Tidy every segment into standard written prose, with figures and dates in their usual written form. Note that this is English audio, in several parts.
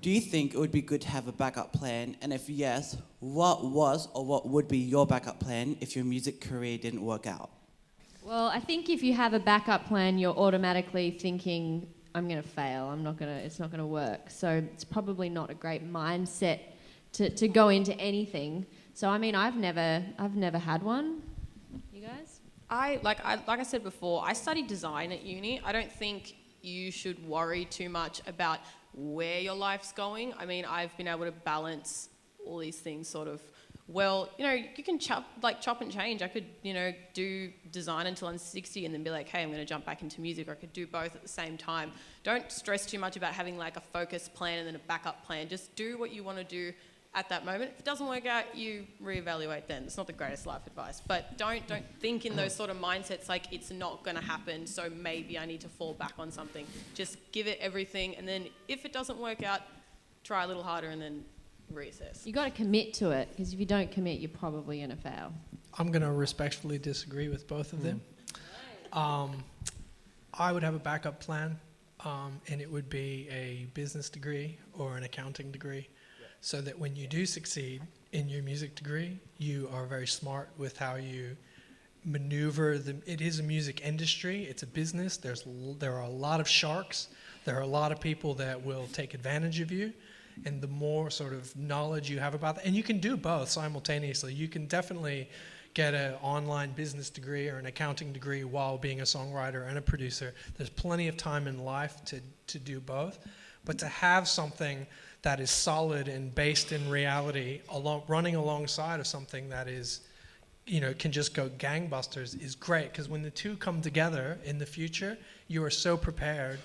Do you think it would be good to have a backup plan? And if yes, what was or what would be your backup plan if your music career didn't work out? Well, I think if you have a backup plan, you're automatically thinking, I'm going to fail. It's not going to work. So it's probably not a great mindset to go into anything. So I mean, I've never had one. You guys? Like I said before, I studied design at uni. I don't think you should worry too much about where your life's going. I mean, I've been able to balance all these things sort of well. You know, you can chop and change. I could, do design until I'm 60 and then be like, hey, I'm going to jump back into music, or I could do both at the same time. Don't stress too much about having like a focused plan and then a backup plan. Just do what you want to do at that moment. If it doesn't work out, you reevaluate then. It's not the greatest life advice, but don't think in those sort of mindsets like it's not going to happen, so maybe I need to fall back on something. Just give it everything, and then if it doesn't work out, try a little harder and then reassess. You got to commit to it, because if you don't commit, you're probably going to fail. I'm going to respectfully disagree with both of them. I would have a backup plan, and it would be a business degree or an accounting degree, so that when you do succeed in your music degree, you are very smart with how you maneuver. It is a music industry. It's a business. There are a lot of sharks. There are a lot of people that will take advantage of you. And the more sort of knowledge you have about that, and you can do both simultaneously. You can definitely get an online business degree or an accounting degree while being a songwriter and a producer. There's plenty of time in life to do both. But to have something that is solid and based in reality, running alongside of something that is, can just go gangbusters is great. Because when the two come together in the future, you are so prepared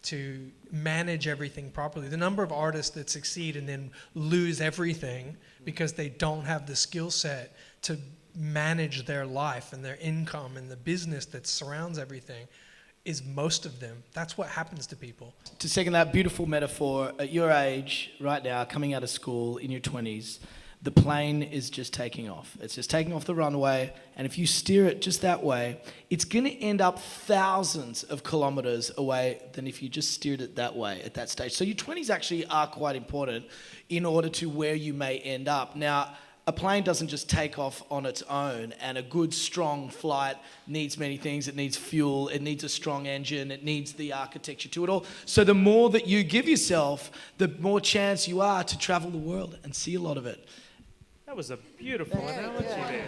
to manage everything properly. The number of artists that succeed and then lose everything because they don't have the skill set to manage their life and their income and the business that surrounds everything is most of them. That's what happens to people. To second that beautiful metaphor, at your age, right now, coming out of school, in your 20s, the plane is just taking off. It's just taking off the runway, and if you steer it just that way, it's going to end up thousands of kilometers away than if you just steered it that way at that stage. So your 20s actually are quite important in order to where you may end up. Now, a plane doesn't just take off on its own, and a good, strong flight needs many things. It needs fuel, it needs a strong engine, it needs the architecture to it all. So the more that you give yourself, the more chance you are to travel the world and see a lot of it. That was a beautiful analogy there.